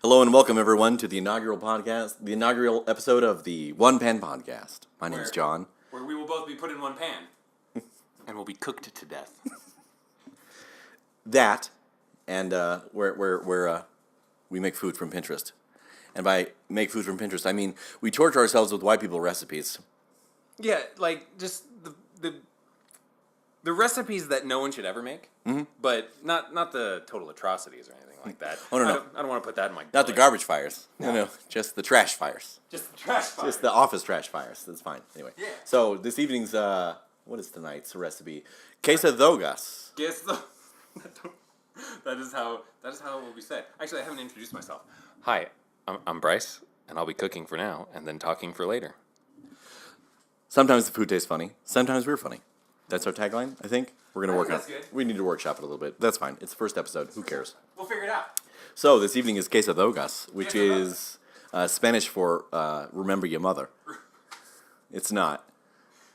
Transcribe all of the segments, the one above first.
Hello and welcome everyone to the inaugural podcast, the inaugural episode of the One Pan Podcast. My name is John. Where we will both be put in one pan and will be cooked to death. That, and where we make food from Pinterest. And by make food from Pinterest, I mean we torture ourselves with white people recipes. Yeah, like just the recipes that no one should ever make, but not the total atrocities or anything like that. Oh, no. I don't want to put that in my Not the garbage fires. No, just the trash fires. Just the trash fires. Just the office trash fires. That's fine. Anyway. Yeah. So this evening's, what is tonight's recipe? Quesadogas. That is how it will be said. Actually, I haven't introduced myself. Hi, I'm Bryce, and I'll be cooking for now and then talking for later. Sometimes the food tastes funny. Sometimes we're funny. That's our tagline, I think. We're going to work on it. That's good. We need to workshop it a little bit. That's fine. It's the first episode. Who cares? We'll figure it out. So this evening is quesadogas, which Quesadogas. is Spanish for remember your mother. It's not.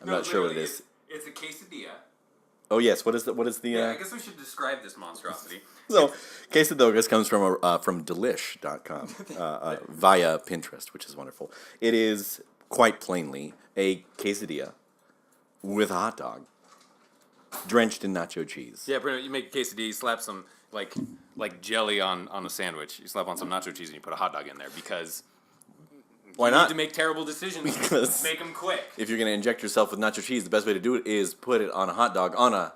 I'm not sure what it is. It's a quesadilla. Oh yes, what is the Yeah, I guess we should describe this monstrosity. So quesadogas comes from delish.com via Pinterest, which is wonderful. It is quite plainly a quesadilla with a hot dog drenched in nacho cheese. Yeah, pretty much. You make a quesadilla, you slap some like jelly on a sandwich. You slap on some nacho cheese and you put a hot dog in there because Why you not? need to make terrible decisions. Because make them quick. if you're going to inject yourself with nacho cheese, the best way to do it is put it on a hot dog on a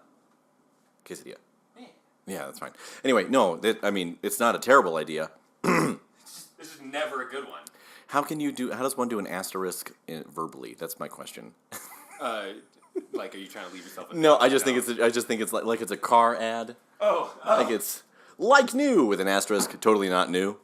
quesadilla. Yeah, that's fine. Anyway, no, it's not a terrible idea. This is never a good one. How does one do an asterisk verbally? That's my question. Like, are you trying to leave yourself? No, I just think it's like it's a car ad. Oh. Like it's like new with an asterisk, totally not new.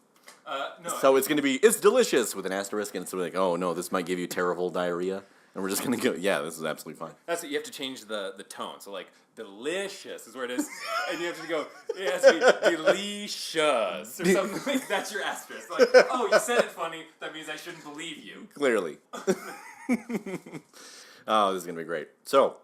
No. So it's gonna be it's delicious with an asterisk, and it's like, oh no, this might give you terrible diarrhea, and we're just gonna go, yeah, this is absolutely fine. That's it. You have to change the tone. So like, delicious is where it is, and you have to go. It has to be delicious or something. Like, that's your asterisk. Like, oh, you said it funny. That means I shouldn't believe you. Clearly. Oh, this is gonna be great. So,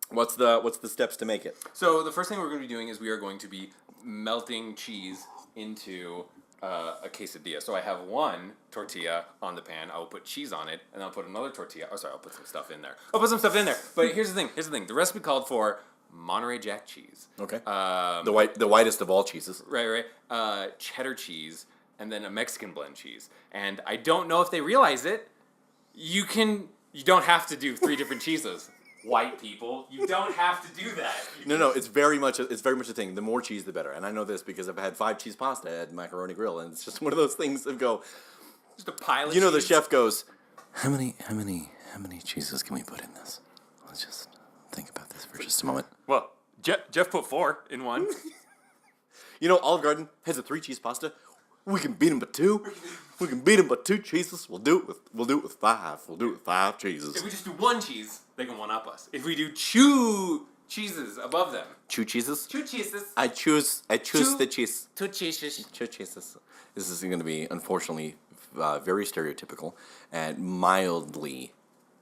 what's the steps to make it? So the first thing we're going to be doing is we are going to be melting cheese into a quesadilla. So I have one tortilla on the pan. I will put cheese on it, and I'll put another tortilla. Oh, sorry, I'll put some stuff in there. But here's the thing. The recipe called for Monterey Jack cheese. Okay. The whitest of all cheeses. Right. Cheddar cheese, and then a Mexican blend cheese. And I don't know if they realize it. You don't have to do 3 different cheeses. White people, you don't have to do that. No, it's very much a thing. The more cheese, the better. And I know this because I've had 5 cheese pasta at Macaroni Grill, and it's just one of those things that go. Just a pile of cheese. The cheese. chef goes, how many cheeses can we put in this? Let's just think about this for just a moment. Well, Jeff put 4 in one. Olive Garden has a 3 cheese pasta. We can beat them by 2. We can beat them by 2 cheeses. We'll do it with 5. We'll do it with 5 cheeses. If we just do 1 cheese, they can one up us. If we do 2 cheeses above them. 2 cheeses? 2 cheeses. I choose the cheese. 2 cheeses. 2 cheeses. This is going to be, unfortunately, very stereotypical and mildly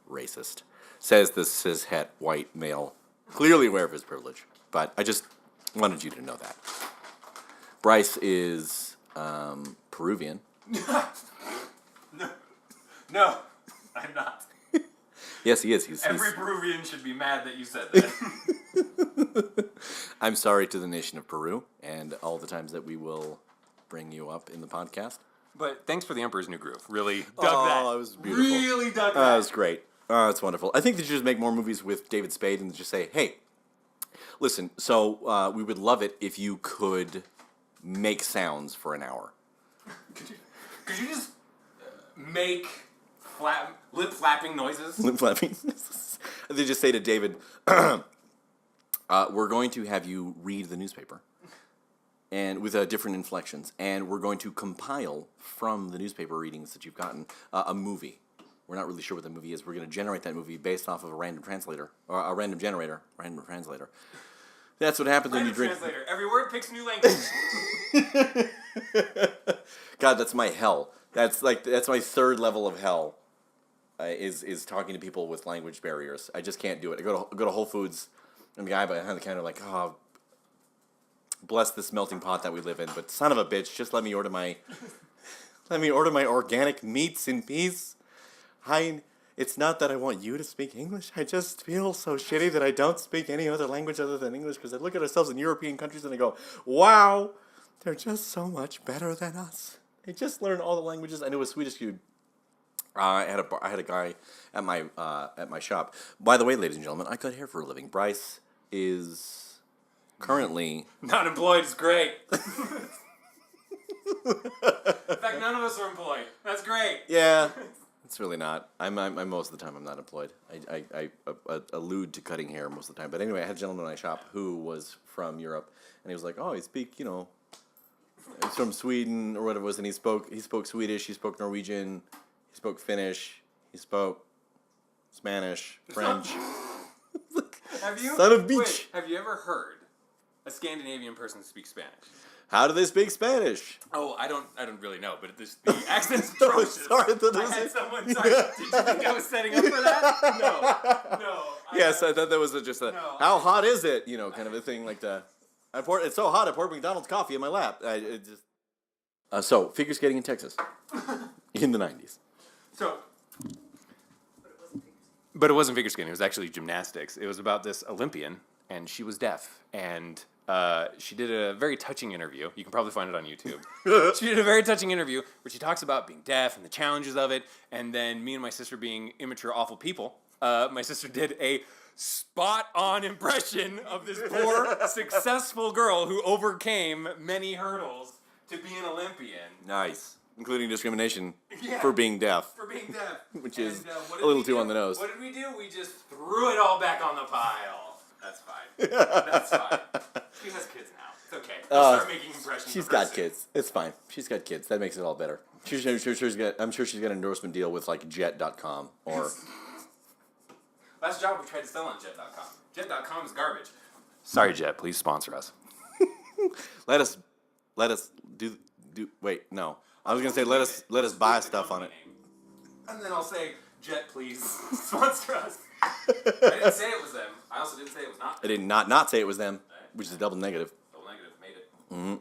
racist. Says the cis-het white male, clearly aware of his privilege. But I just wanted you to know that. Bryce is Peruvian. No, I'm not. Yes, he is. Every Peruvian should be mad that you said that. I'm sorry to the nation of Peru and all the times that we will bring you up in the podcast. But thanks for the Emperor's New Groove. Really dug that. Oh, it was beautiful. Really dug that. That was great. Oh, it's wonderful. I think they should just make more movies with David Spade and just say, hey, listen, so we would love it if you could make sounds for an hour. Could you just make lip flapping noises? Lip flapping. They just say to David, we're going to have you read the newspaper, and with different inflections, and we're going to compile from the newspaper readings that you've gotten a movie. We're not really sure what the movie is. We're going to generate that movie based off of a random translator or a random generator. Random translator. That's what happens when you drink. Translator. Every word picks a new language. God, that's my hell. That's my 3rd level of hell. Is talking to people with language barriers. I just can't do it. I go to Whole Foods, and the guy behind the counter like, oh, bless this melting pot that we live in, but son of a bitch, just let me order my Let me order my organic meats in peace. It's not that I want you to speak English. I just feel so shitty that I don't speak any other language other than English because I look at ourselves in European countries and I go, wow, they're just so much better than us. I just learned all the languages. I knew a Swedish dude. I had a guy at my shop. By the way, ladies and gentlemen, I cut hair for a living. Bryce is currently Not employed is great. In fact, none of us are employed. That's great. Yeah, it's really not. I'm most of the time I'm not employed. I allude to cutting hair most of the time. But anyway, I had a gentleman in my shop who was from Europe, and he was like, "Oh, he's from Sweden or whatever it was," and he spoke Swedish, he spoke Norwegian, he spoke Finnish, he spoke Spanish, French. Have you? Son of a bitch. Wait, have you ever heard a Scandinavian person speak Spanish? How do they speak Spanish? Oh, I don't really know, but the accent's atrocious. Sorry, I had someone. Sorry, did you think I was setting up for that? No. Yes, I thought that was just a No. how hot is it? Kind of a thing like that. It's so hot. I poured McDonald's coffee in my lap. So figure skating in Texas in the 90s. So. But it wasn't figure skating. It was actually gymnastics. It was about this Olympian, and she was deaf, and she did a very touching interview. You can probably find it on YouTube. She did a very touching interview where she talks about being deaf and the challenges of it, and then me and my sister being immature, awful people. My sister did a spot-on impression of this poor, successful girl who overcame many hurdles to be an Olympian. Nice. Including discrimination for being deaf. For being deaf. Which is what a little did we too do? on the nose. What did we do? We just threw it all back on the pile. That's fine. That's fine. She has kids now. It's okay. We'll start making impressions. She's got kids. It's fine. She's got kids. That makes it all better. I'm sure she's got an endorsement deal with like Jet.com or. Last job we tried to sell on Jet.com. Jet.com is garbage. Sorry, Jet. Please sponsor us. Let us do. Wait, no. I was gonna say let us buy stuff on it. And then I'll say, Jet, please sponsor us. I didn't say it was them. I also didn't say it was not them. I did not say it was them, which is a double negative. Double negative. Made it.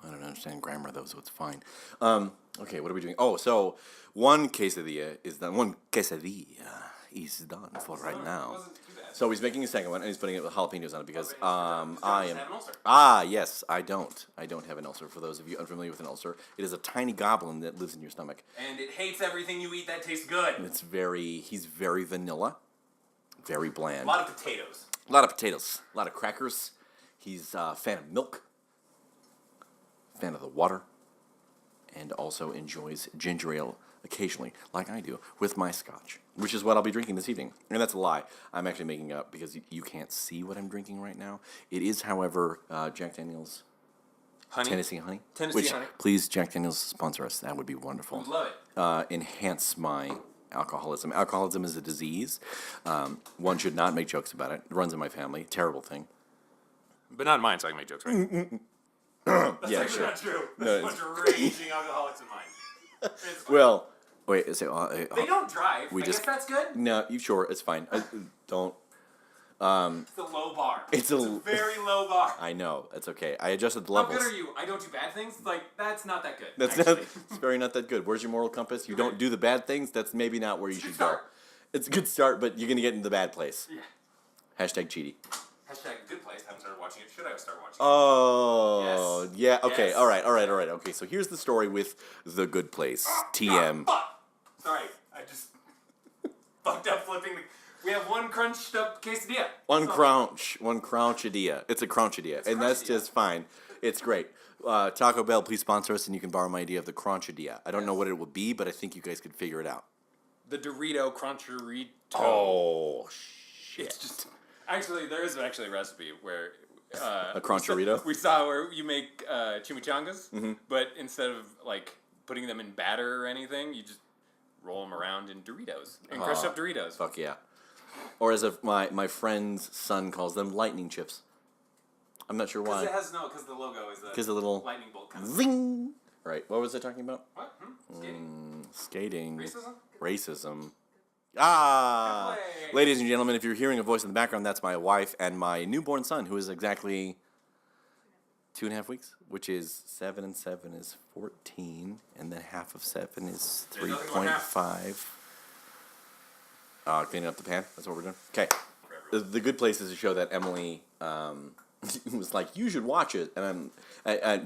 I don't understand grammar though, so it's fine. Okay, what are we doing? Oh, so one quesadilla is done. One quesadilla is done for right now. It wasn't too bad. So he's making a second one, and he's putting it with jalapenos on it because I am. Have an ulcer. Yes, I don't. I don't have an ulcer. For those of you unfamiliar with an ulcer, it is a tiny goblin that lives in your stomach. And it hates everything you eat that tastes good. And he's very vanilla, very bland. A lot of potatoes. A lot of crackers. He's a fan of milk, fan of the water, and also enjoys ginger ale occasionally, like I do, with my scotch, which is what I'll be drinking this evening. And that's a lie. I'm actually making up because you can't see what I'm drinking right now. It is, however, Jack Daniel's Honey? Tennessee Honey. Tennessee Honey. Please, Jack Daniel's sponsor us. That would be wonderful. We'd love it. Enhance my alcoholism. Alcoholism is a disease. One should not make jokes about it. It runs in my family. Terrible thing. But not mine, so I can make jokes, right? That's Yeah, actually sure. not true. No, There's a bunch of raging alcoholics in mine. It's fine. Well, wait. They don't drive. we I just- guess that's good. No, sure, it's fine. Don't. It's a low bar. It's a very low bar. I know. It's okay. I adjusted the How levels. good are you? I don't do bad things? Like, that's not that good. That's actually. not. It's very not that good. Where's your moral compass? You don't do the bad things. That's maybe not where you should go. start. It's a good start, but you're gonna get into the bad place. Yeah. Hashtag cheaty. Hashtag good place. Haven't started watching it. Should I start watching it? Oh, Yes. yeah. Okay. Yes. All right. Okay. So here's the story with The Good Place. TM. Fuck! Sorry. I just fucked up flipping the... We have one crunched up quesadilla. One crunchadilla. It's a crunchadilla, and that's crunchadilla. just fine. It's great. Taco Bell, please sponsor us, and you can borrow my idea of the crunchadilla. I don't know what it will be, but I think you guys could figure it out. The Dorito Cruncherito. Oh, shit. It's just... Actually, there is actually a recipe where... A cruncherito? We saw where you make chimichangas, but instead of, like, putting them in batter or anything, you just roll them around in Doritos. And crushed up Doritos. Fuck yeah. Or as my friend's son calls them, lightning chips. I'm not sure why. Because the logo is a 'Cause the little lightning bolt kind of... Zing! Right, what was I talking about? What? Skating? Skating. Racism? Racism. Ah! Good play. Ladies and gentlemen, if you're hearing a voice in the background, that's my wife and my newborn son, who is exactly 2.5 weeks, which is 7 and 7 is 14, and then half of 7 is 3.5. Cleaning up the pan. That's what we're doing. Okay. The Good Place is a show that Emily was like, you should watch it. And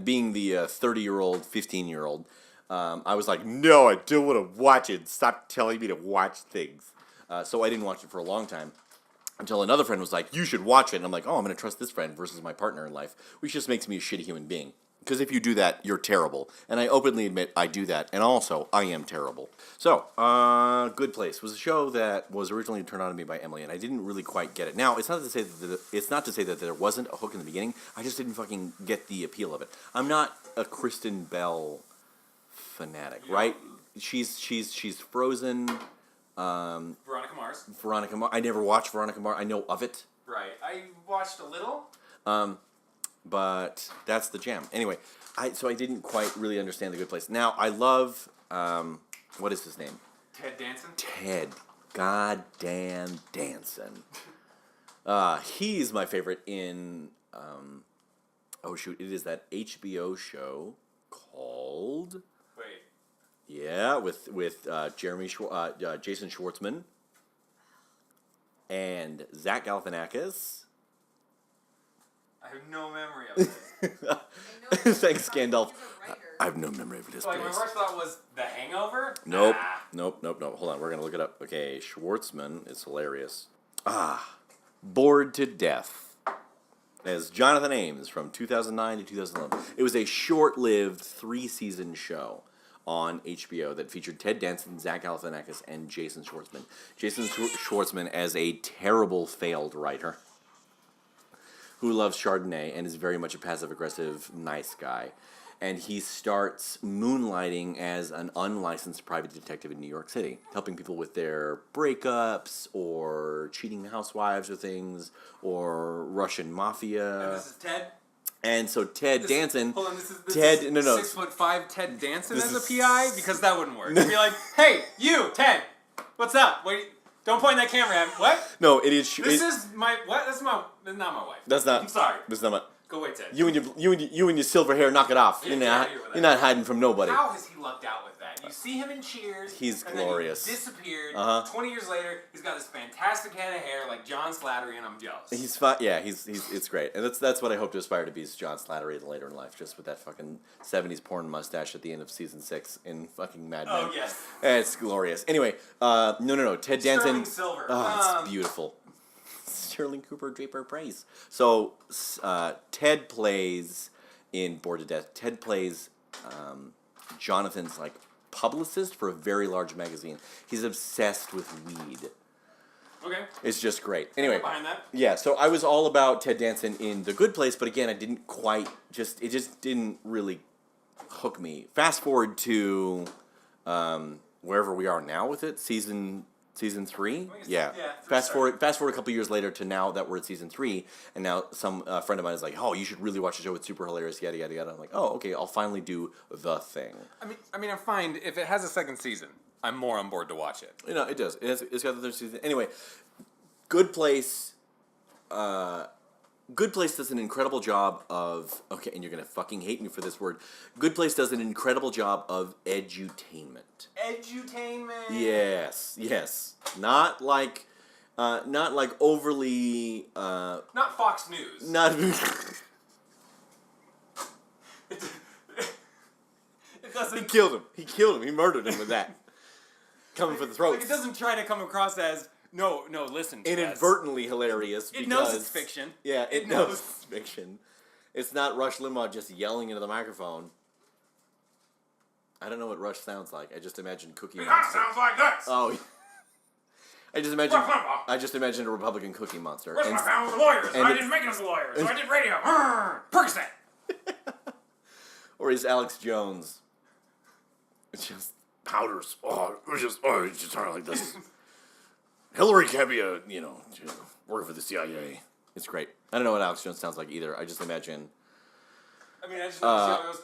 being the 30-year-old, 15-year-old, I was like, no, I don't want to watch it. Stop telling me to watch things. So I didn't watch it for a long time. Until another friend was like, you should watch it. And I'm like, oh, I'm going to trust this friend versus my partner in life, which just makes me a shitty human being. Because if you do that, you're terrible. And I openly admit I do that. And also, I am terrible. So, Good Place was a show that was originally turned on to me by Emily, and I didn't really quite get it. Now, it's not to say that there wasn't a hook in the beginning. I just didn't fucking get the appeal of it. I'm not a Kristen Bell fanatic, right? She's Frozen. Veronica Mars. Veronica Mars. I never watched Veronica Mars. I know of it. Right. I watched a little. But that's the jam. Anyway, so I didn't quite really understand The Good Place. Now, I love, what is his name? Ted Danson? Ted. Goddamn Danson. He's my favorite in, it is that HBO show called... Wait. Yeah, with Jason Schwartzman and Zach Galifianakis. I have no memory of it. Thanks, Gandalf. I have no memory of this Like, my place. first thought was The Hangover? Nope. Nope. Hold on, we're going to look it up. Okay, Schwartzman is hilarious. Bored to Death as Jonathan Ames from 2009 to 2011. It was a short-lived 3-season show on HBO that featured Ted Danson, Zach Galifianakis, and Jason Schwartzman. Jason Schwartzman as a terrible failed writer who loves Chardonnay and is very much a passive-aggressive, nice guy. And he starts moonlighting as an unlicensed private detective in New York City, helping people with their breakups or cheating housewives or things, or Russian mafia. And this is Ted? And so Ted Danson... Hold on, this is 6'5" Ted Danson as a PI? Because that wouldn't work. You'd be like, hey, you, Ted, what's up? Don't point that camera at me. What? No, it is... This is my... What? That's not my wife. That's not... I'm sorry. That's not my... Go away, Ted. You and your silver hair, knock it off. Yeah, You're not hiding from nobody. How has he lucked out with that? You see him in Cheers. He's and glorious. Then he disappeared. 20 years later, he's got this fantastic head of hair like John Slattery, and I'm jealous. He's fun. Yeah, he's it's great, and that's what I hope to aspire to be is John Slattery later in life, just with that fucking 70s porn mustache at the end of season 6 in fucking Mad Men. Oh yes, it's glorious. Anyway, no, Ted Danson. Sterling Silver. Oh, it's beautiful. Sterling Cooper Draper Price. So Ted plays in Bored to Death. Ted plays Jonathan's like publicist for a very large magazine. He's obsessed with weed. Okay. It's just great. Anyway, behind that. Yeah. So I was all about Ted Danson in The Good Place, but again, I didn't quite it just didn't really hook me. Fast forward to wherever we are now with it, season 3. Yeah. Fast forward a couple years later to now that we're at season 3, and now some friend of mine is like, "Oh, you should really watch the show. It's super hilarious." Yada yada yada. I'm like, "Oh, okay. I'll finally do The Thing." I mean, I'm fine if it has a second season. I'm more on board to watch it. You know, it does. It's got the third season. Anyway, Good Place. Good Place does an incredible job of... Okay, and you're going to fucking hate me for this word. Good Place does an incredible job of edutainment. Edutainment? Yes. Not like overly... Not Fox News. Not... It doesn't... He killed him. He murdered him with that. Coming for the throat. Like, it doesn't try to come across as... No, listen to inadvertently hilarious because... It knows it's fiction. Yeah, it knows it's fiction. It's not Rush Limbaugh just yelling into the microphone. I don't know what Rush sounds like. I just imagine Cookie Monster. Sounds like this! Oh, I just imagine a Republican Cookie Monster. Where's my family lawyers? I didn't make it as a lawyer, so I did radio. Percocet! Or he's Alex Jones. It's just powders. It's just talking like this. Hillary can't be work for the CIA. It's great. I don't know what Alex Jones sounds like either. I just imagine. I just see how it goes.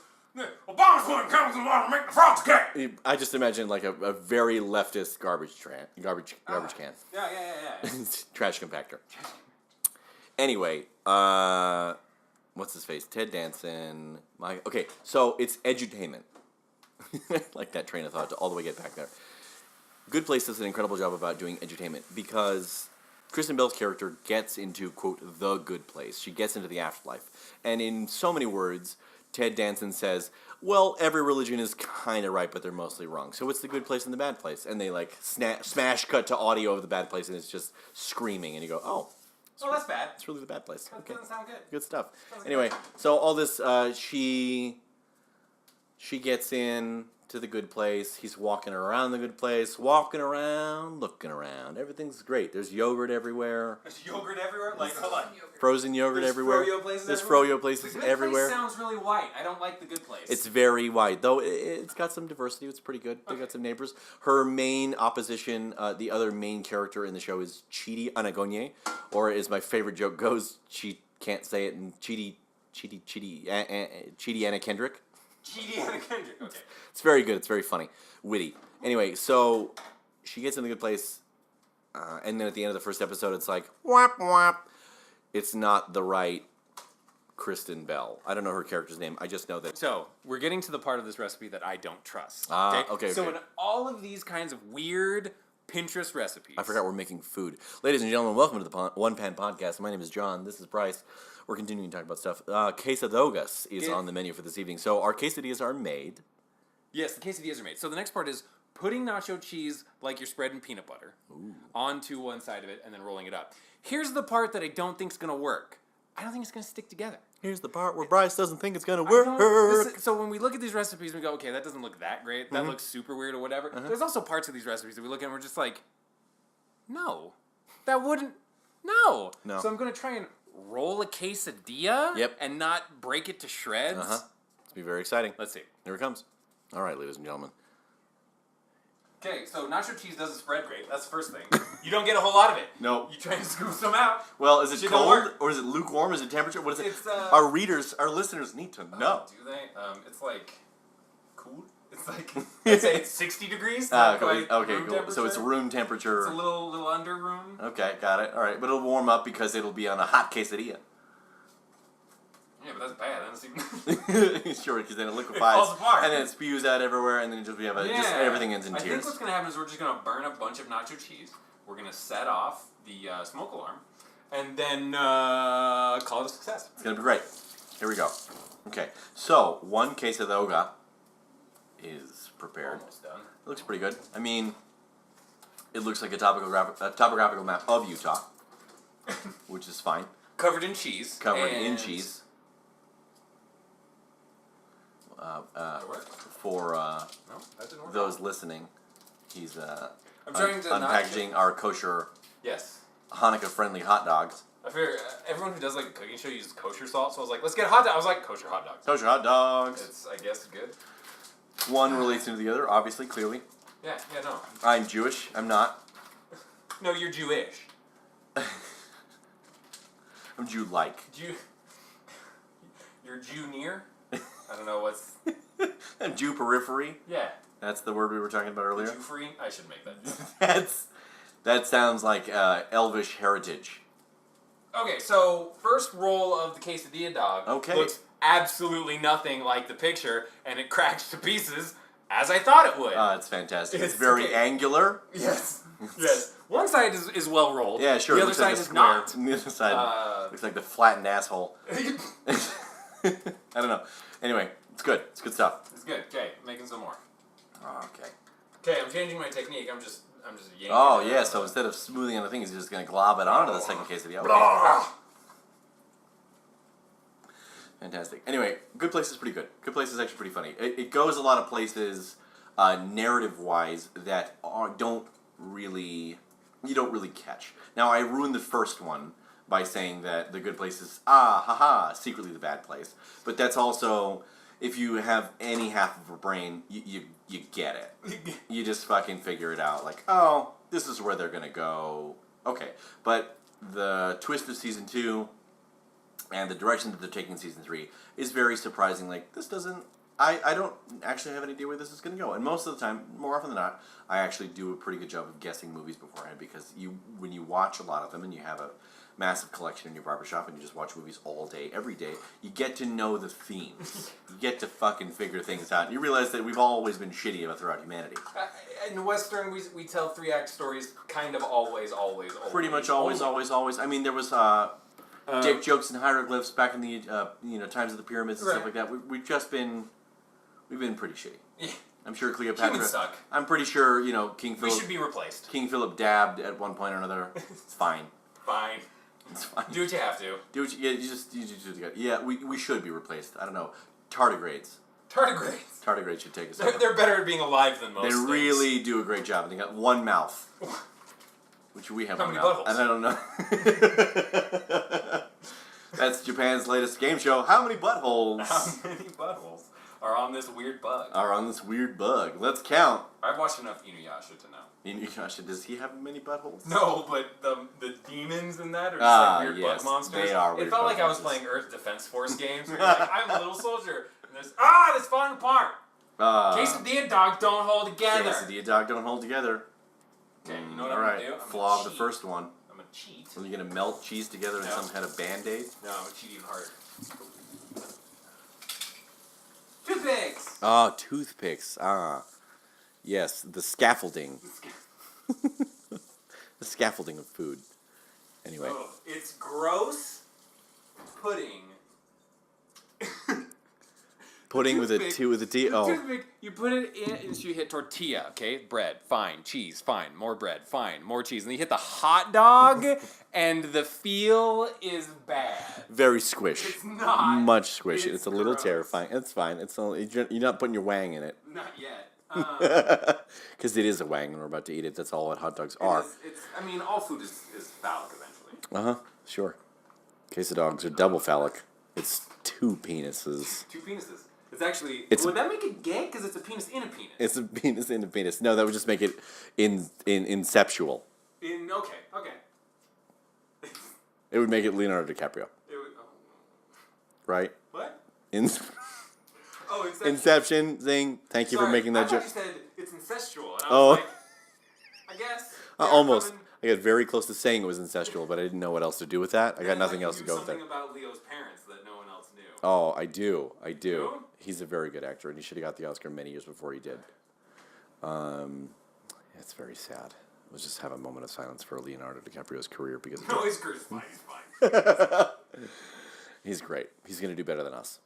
Obama's putting chemicals in the water to make the frogs gay. I just imagine like a very leftist garbage can. Yeah. Trash compactor. Anyway, what's his face? Ted Danson. Okay, so it's edutainment. Like that train of thought to all the way get back there. Good Place does an incredible job about doing edutainment because Kristen Bell's character gets into, quote, the good place. She gets into the afterlife. And in so many words, Ted Danson says, well, every religion is kind of right, but they're mostly wrong. So it's the good place and the bad place. And they, like, smash cut to audio of the bad place, and it's just screaming. And you go, oh. Oh, that's bad. It's really the bad place. That Okay. doesn't sound good. Good stuff. Sounds Anyway, good. so all this, she gets in to the good place. He's walking around the good place, walking around, looking around. Everything's great. There's yogurt everywhere. There's yogurt everywhere? Like, hold on. Frozen yogurt There's everywhere. froyo places There's everywhere? froyo places The Good everywhere. Place sounds really white. I don't like The Good Place. It's very wide, though it's got some diversity. It's pretty good. They got some neighbors. Her main opposition, the other main character in the show is Chidi Anagonye, or as my favorite joke goes, she can't say it, and Chidi Anna Kendrick. Chidi Anna Kendrick. Okay. It's very good. It's very funny, witty. Anyway, so she gets in the good place, and then at the end of the first episode, it's like whap whap. It's not the right Kristen Bell. I don't know her character's name. I just know that. So, we're getting to the part of this recipe that I don't trust. Okay, So, okay. in all of these kinds of weird Pinterest recipes. I forgot we're making food. Ladies and gentlemen, welcome to the One Pan Podcast. My name is John. This is Bryce. We're continuing to talk about stuff. Quesadogas is on the menu for this evening. So our quesadillas are made. Yes, the quesadillas are made. So the next part is putting nacho cheese like you're spreading peanut butter onto one side of it and then rolling it up. Here's the part that I don't think is going to work. I don't think it's going to stick together. Here's the part where Bryce doesn't think it's going to I don't- work. So when we look at these recipes, we go, okay, that doesn't look that great. That looks super weird or whatever. There's also parts of these recipes that we look at and we're just like, no, that wouldn't, no. No. So I'm going to try and roll a quesadilla Yep. and not break it to shreds. It's be very exciting. Let's see. Here it comes. All right, ladies and gentlemen. Okay, so nacho cheese doesn't spread great. That's the first thing. You don't get a whole lot of it. No. You try and scoop some out. Well, is it Shit don't cold work. or is it lukewarm? Is it temperature? What is it? It's, our readers, our listeners need to know. Do they? It's like cool. It's like I'd say it's 60 degrees. Not quite Okay, room cool. So it's temperature. room temperature. It's a little under room. Okay, got it. All right, but it'll warm up because it'll be on a hot quesadilla. Yeah, but that's bad. That's even... Sure, because then it liquefies, falls apart. and then it spews out everywhere, and then just we have just everything ends in I tears. think what's gonna happen is we're just gonna burn a bunch of nacho cheese. We're gonna set off the smoke alarm, and then call it a success. It's gonna be great. Here we go. Okay, so one quesadoga is prepared. Almost done. It looks pretty good. I mean, it looks like a topographical map of Utah, which is fine. Covered in cheese. Covered and... in cheese. For No, that didn't work. those listening, he's I'm trying to not- unpackaging our kosher Yes. Hanukkah-friendly hot dogs. I figure everyone who does like a cooking show uses kosher salt, so I was like, let's get hot dogs. I was like, kosher hot dogs. Kosher hot dogs. It's, I guess, good. One relates into the other, obviously, clearly. Yeah, no. I'm Jewish. I'm not. No, you're Jewish. I'm Jew-like. You're Jew-near? I don't know what's... I'm Jew periphery. Yeah. That's the word we were talking about earlier. Jew-free? I should make that. That sounds like Elvish heritage. Okay, so first roll of the quesadilla dog looks absolutely nothing like the picture, and it cracks to pieces as I thought it would. It's fantastic. It's very angular. Yes. Yes. One side is well rolled. Yeah, sure. The It other looks like side a is square. not. The other side looks like the flattened asshole. I don't know. Anyway, it's good. It's good stuff. It's good. Okay, making some more. Okay. Okay, I'm changing my technique. I'm just yanking. Oh, it yeah, out. so instead of smoothing on the thing, he's just going to glob it onto the second quesadilla. Okay. Blah. Fantastic. Anyway, Good Place is pretty good. Good Place is actually pretty funny. It goes a lot of places, narrative-wise, that you don't really catch. Now, I ruined the first one by saying that the Good Place is, secretly the bad place. But that's also, if you have any half of a brain, you get it. You just fucking figure it out. Like, oh, this is where they're going to go. Okay. But the twist of Season 2 and the direction that they're taking Season 3 is very surprising. Like, this doesn't... I don't actually have any idea where this is going to go. And most of the time, more often than not, I actually do a pretty good job of guessing movies beforehand because when you watch a lot of them and you have massive collection in your barbershop and you just watch movies all day, every day, you get to know the themes. You get to fucking figure things out. You realize that we've always been shitty about throughout humanity. In Western, we tell 3-act stories kind of always. Pretty much always. I mean, there was dick jokes and hieroglyphs back in the times of the pyramids and stuff like that. We've been pretty shitty. Yeah. I'm sure Cleopatra. Humans suck. I'm pretty sure King Philip. We should be replaced. King Philip dabbed at one point or another. It's fine. Fine. It's fine. Do what you have to. Do what you just we should be replaced. I don't know. Tardigrades. Tardigrades should take us over. They're better at being alive than most They things. really do a great job. And they got one mouth. Which we have How one many mouth. buttholes? And I don't know. That's Japan's latest game show. How many buttholes? How many buttholes are on this weird bug? Let's count. I've watched enough Inuyasha to know. Inuyasha, does he have many buttholes? No, but the demons in that are just weird yes, bug monsters. they are weird It felt bug like I was monsters. playing Earth Defense Force games where you're like, I'm a little soldier. And there's, it's falling apart. Quesadilla dogs don't hold together. Quesadilla dog don't hold together. Okay, you know what All I'm right, going to do? I'm flaw of gonna the first one. I'm going to cheat. Are you going to melt cheese together in No. some kind of Band-Aid? No, I'm going to cheat even harder. Toothpicks! Toothpicks. Yes, the scaffolding. The scaffolding of food. Anyway. Oh, it's gross pudding. Pudding with a T. Oh. Toothpick, you put it in, and so you hit tortilla, okay? Bread, fine. Cheese, fine. More bread, fine. More cheese. And then you hit the hot dog, and the feel is bad. Very squish. It's not. Much squish. It's It's a little gross. terrifying. It's fine. It's only, you're not putting your wang in it. Not yet. Because it is a wang and we're about to eat it. That's all what hot dogs are. All food is phallic eventually. Sure. Quesadogas are double phallic. It's two penises. Two penises. It's actually. It's- would that make it gay? Because it's a penis in a penis. It's a penis in a penis. No, that would just make it inceptual. Okay. It would make it Leonardo DiCaprio. Right? What? Oh, Inception. Inception thing. Thank you for making that joke. I thought you said it's incestual. And I Oh. was like, I guess. Almost. I got very close to saying it was incestual, but I didn't know what else to do with that. I got nothing else to go with that. Something about Leo's parents that no one else knew. Oh, I do. You? He's a very good actor, and he should have got the Oscar many years before he did. It's very sad. Let's just have a moment of silence for Leonardo DiCaprio's career because No, his career's fine. He's fine. he's great. He's going to do better than us.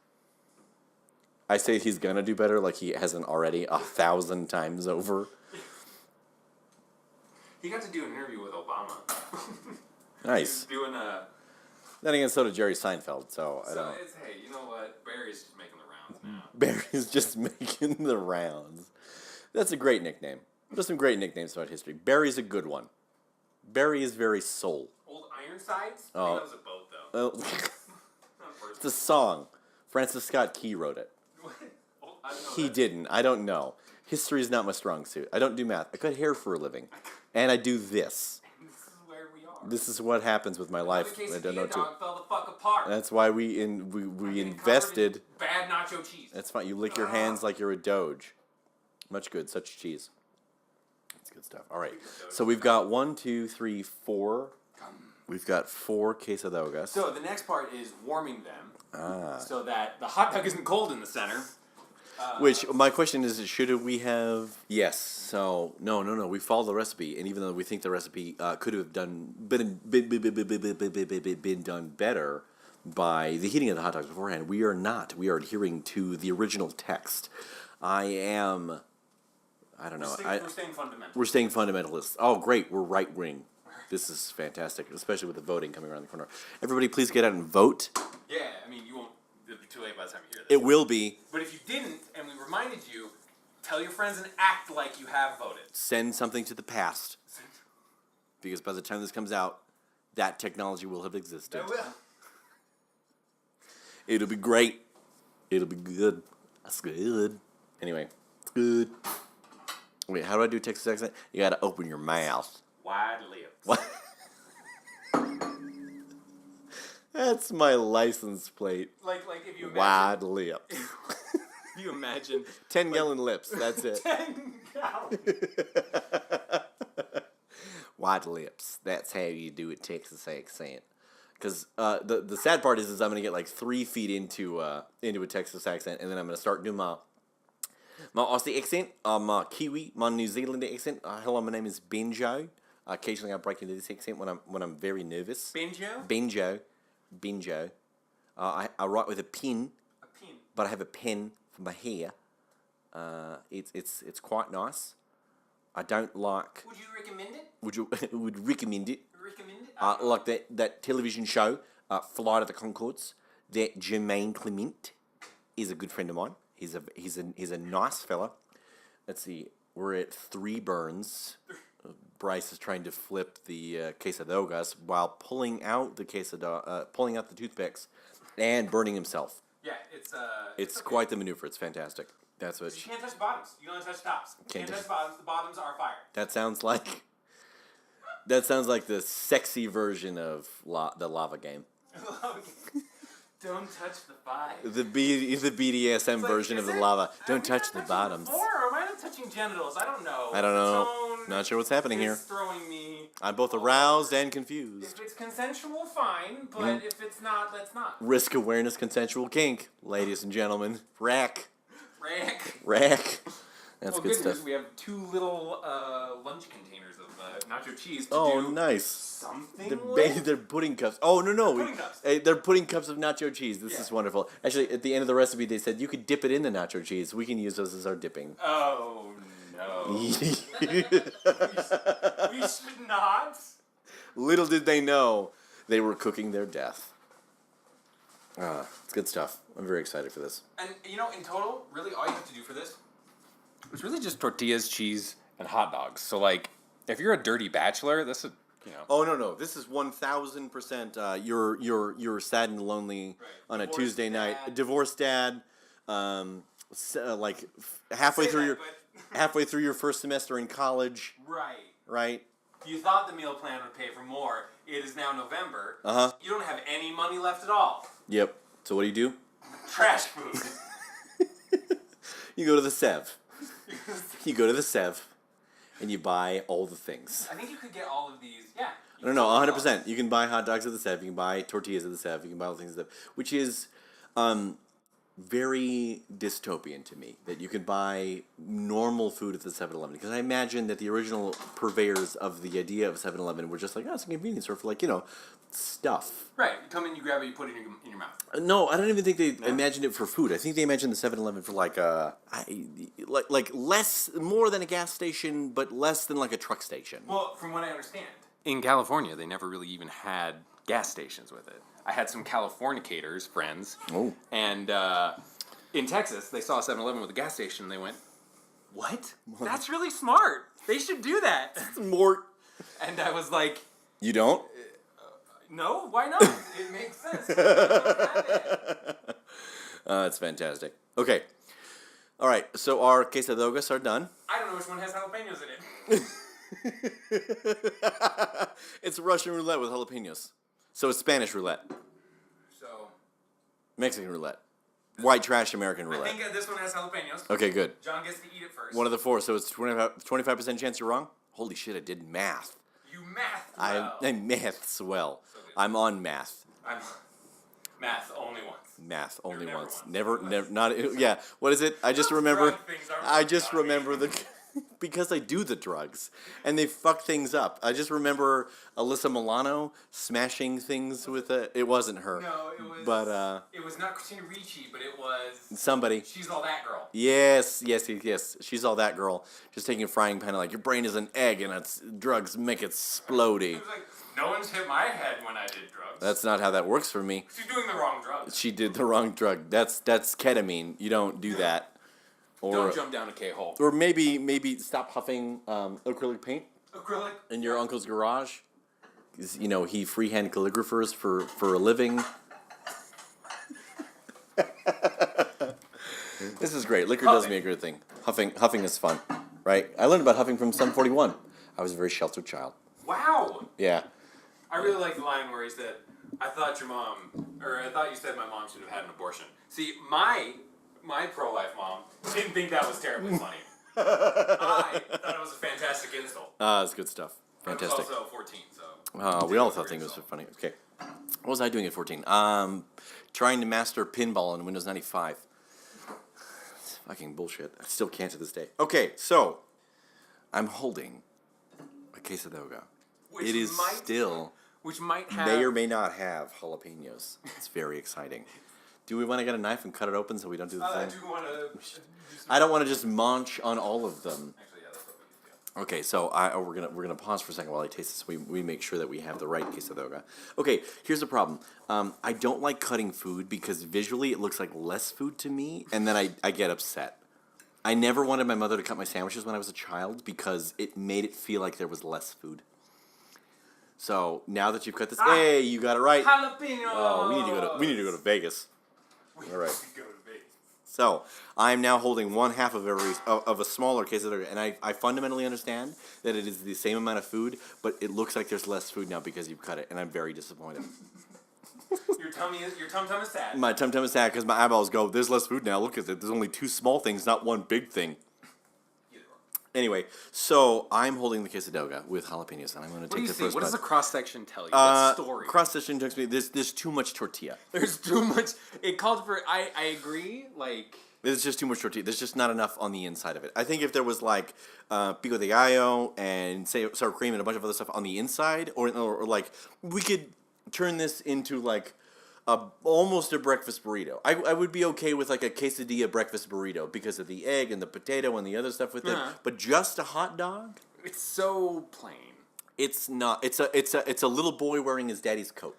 I say he's going to do better like he hasn't already 1,000 times over. He got to do an interview with Obama. Nice. He's doing a. Then again, so did Jerry Seinfeld, so I So don't... it's, hey, you know what? Barry's just making the rounds now. Barry's just making the rounds. That's a great nickname. There's some great nicknames throughout history. Barry's a good one. Barry is very soul. Old Ironsides? Oh. That was a boat, though. Well, Not a person. it's a song. Francis Scott Key wrote it. What? Oh, I don't know He that. didn't. I don't know. History is not my strong suit. I don't do math. I cut hair for a living. And I do this. This is where we are. This is what happens with my life. The I don't know quesadilla too. dog fell the fuck apart. That's why we Getting covered in invested. bad nacho cheese. That's fine. You lick your hands like you're a doge. Much good. Such cheese. That's good stuff. All right. So we've got 1, 2, 3, 4. We've got 4 quesadogas. So the next part is warming them so that the hot dog isn't cold in the center. Which, my question is, should we have... Yes. So, no. We follow the recipe. And even though we think the recipe could have been done better by the heating of the hot dogs beforehand, we are not. We are adhering to the original text. I don't know. We're staying fundamental. We're staying fundamentalists. Oh, great. We're right-wing. This is fantastic, especially with the voting coming around the corner. Everybody, please get out and vote. Yeah, I mean, you won't. It'll be too late by the time you hear this. It will be. But if you didn't, and we reminded you, tell your friends and act like you have voted. Send something to the past. Because by the time this comes out, that technology will have existed. I will. It'll be great. It'll be good. That's good. Anyway, it's good. Wait, how do I do a Texas accent? You gotta open your mouth. Wide lips. What? That's my license plate. Like if you imagine. Wide lips. If you imagine 10-gallon lips. That's it. 10 gallons. Wide lips. That's how you do a Texas accent. Because the sad part is I'm gonna get like 3 feet into a Texas accent, and then I'm gonna start doing my Aussie accent, my Kiwi, my New Zealand accent. Hello, my name is Benjo. Occasionally I break into this accent when I'm very nervous. Benjo. I write with a pen. But I have a pen for my hair. It's quite nice. I don't like. Would you recommend it? Would recommend it. Recommend it? Like that television show, Flight of the Conchords. That Jermaine Clement is a good friend of mine. He's a nice fella. Let's see. We're at 3 burns. Bryce is trying to flip the quesadogas while pulling out the toothpicks and burning himself. Yeah, It's okay. quite the maneuver. It's fantastic. That's what. You can't touch the bottoms. You can only touch tops. You can't touch the bottoms. The bottoms are fire. That sounds like. That sounds like the sexy version of the lava game. Don't touch the thighs. The BDSM version of the lava. Don't touch the bottoms. Or am I not touching genitals? I don't know. I don't know. Not sure what's happening here. Throwing me. I'm both aroused and confused. If it's consensual, fine. But if it's not, let's not. Risk awareness, consensual kink, ladies and gentlemen. Rack. That's good good stuff. news, we have 2 little lunch containers of nacho cheese to Oh, do nice. something with. They're pudding cups. Oh, no. Pudding cups. They're pudding cups of nacho cheese. This Yeah. is wonderful. Actually, at the end of the recipe, they said you could dip it in the nacho cheese. We can use those as our dipping. Oh, no. we should not. Little did they know they were cooking their death. It's good stuff. I'm very excited for this. And, in total, really all you have to do for this is really just tortillas, cheese, and hot dogs. So, if you're a dirty bachelor, this is, Oh, no. This is 1,000%. You're sad and lonely on a Divorced Tuesday night. dad. Divorced dad. Halfway through your first semester in college. Right. You thought the meal plan would pay for more. It is now November. Uh-huh. You don't have any money left at all. Yep. So what do? Trash food. You go to the Sev. You go to the Sev, and you buy all the things. I think you could get all of these. Yeah. No, 100%. You can buy hot dogs at the Sev. You can buy tortillas at the Sev. You can buy all the things at the Sev, which is very dystopian to me, that you can buy normal food at the 7-Eleven. Because I imagine that the original purveyors of the idea of 7-Eleven were just like, it's a convenience store for, stuff. Right. You come in, you grab it, you put it in your mouth. No, I don't even think they imagined it for food. I think they imagined the 7-Eleven for more than a gas station, but less than like a truck station. Well, from what I understand, in California, they never really even had gas stations with it. I had some Californicators, friends. Oh. And in Texas, they saw a 7-Eleven with a gas station, and they went, "What? That's really smart. They should do that." More. And I was like, You don't? no, why not? It makes sense. It's fantastic. Okay. All right. So our quesadogas are done. I don't know which one has jalapenos in it. It's Russian roulette with jalapenos. So it's Spanish roulette. So Mexican roulette. White trash American I roulette. think this one has jalapenos. Okay, good. John gets to eat it first. One of the 4. So it's 25% chance you're wrong? Holy shit, I did math. You math well. I maths well. So good. I'm on math. I'm math only once. Math only never once. once. Never, not. Yeah. What is it? I just Those remember. drug things are I just funny. remember the because I do the drugs and they fuck things up. I just remember Alyssa Milano smashing things with it. It wasn't her. No, it was. But it was not Christina Ricci, but it was. somebody. She's all that girl. Yes. She's all that girl. Just taking a frying pan like your brain is an egg and it's drugs make it explodey. It was like, no one's hit my head when I did drugs. That's not how that works for me. She's doing the wrong drugs. She did the wrong drug. That's ketamine. You don't do that. Or Don't jump down a K-hole. or maybe stop huffing acrylic paint Acrylic. in your uncle's garage. 'Cause, he freehand calligraphers for a living. This is great. Liquor does me a good thing. Huffing is fun, right? I learned about huffing from Sum 41. I was a very sheltered child. Wow. Yeah. I really like the line where he said, I thought you said my mom should have had an abortion. See, my pro-life mom didn't think that was terribly funny. I thought it was a fantastic insult. That's good stuff. Fantastic. I was also 14, so. We all thought things was funny. Okay. What was I doing at 14? Trying to master pinball on Windows 95. It's fucking bullshit. I still can't to this day. Okay, so I'm holding a quesadoga. It is still, which might have, may or may not have jalapenos. It's very exciting. Do we want to get a knife and cut it open so we don't do the thing? I do want to. I don't want to just munch on all of them. Actually, yeah, that's what we do. Okay, so we're gonna pause for a second while I taste this. We make sure that we have the right quesadoga. Okay, here's the problem. I don't like cutting food because visually it looks like less food to me, and then I get upset. I never wanted my mother to cut my sandwiches when I was a child because it made it feel like there was less food. So now that you've cut this, hey, you got it right. Jalapeno. Oh, we need to go to Vegas. All right. Go to Vegas. So I'm now holding one half of a smaller quesadilla, and I fundamentally understand that it is the same amount of food, but it looks like there's less food now because you've cut it, and I'm very disappointed. Your tum tum is sad. My tum tum is sad because my eyeballs go, there's less food now. Look at it. There's only 2 small things, not one big thing. Anyway, so I'm holding the quesadoga with jalapenos, and I'm going to take the first What bite. does the cross section tell you? What story? Cross section tells me there's too much tortilla. There's too much. It called for. I agree. Like. There's just too much tortilla. There's just not enough on the inside of it. I think if there was like pico de gallo and sour cream and a bunch of other stuff on the inside, or like we could turn this into like almost a breakfast burrito. I would be okay with like a quesadilla breakfast burrito because of the egg and the potato and the other stuff with it. But just a hot dog? It's so plain. It's not. It's a little boy wearing his daddy's coat.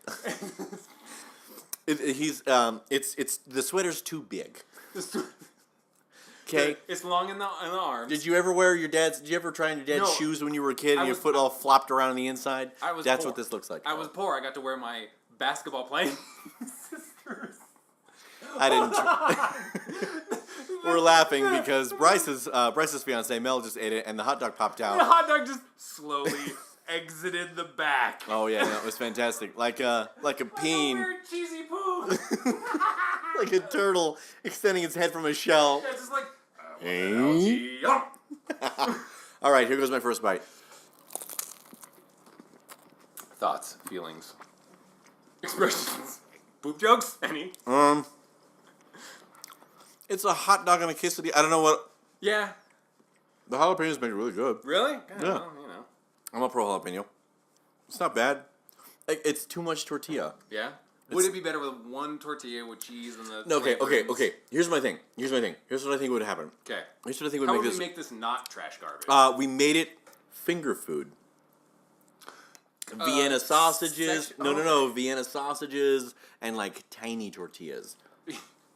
It's the sweater's too big. Okay. It's long in the arms. Did you ever wear Did you ever try on your dad's shoes when you were a kid and your foot all flopped around on the inside? That's what this looks like. I was poor. I got to wear my basketball playing sisters. I didn't. We're laughing because Bryce's fiance Mel just ate it and the hot dog popped out. The hot dog just slowly exited the back. Oh yeah, no, it was fantastic. Like a peen. Like a weird cheesy poo. Like a turtle extending its head from a shell. Yeah, just like. All right, here goes my first bite. Thoughts, feelings, expressions, poop jokes, any? It's a hot dog on a quesadilla. I don't know what. Yeah. The jalapenos make it really good. Really? Yeah. Well, you know. I'm a pro jalapeno. It's not bad. It's too much tortilla. Yeah. Would it be better with one tortilla with cheese and the? No, okay. Here's my thing. Here's what I think would happen. Okay. Here's what I think would How make would this. we make this not trash garbage? We made it finger food. Vienna sausages. No. Vienna sausages and like tiny tortillas.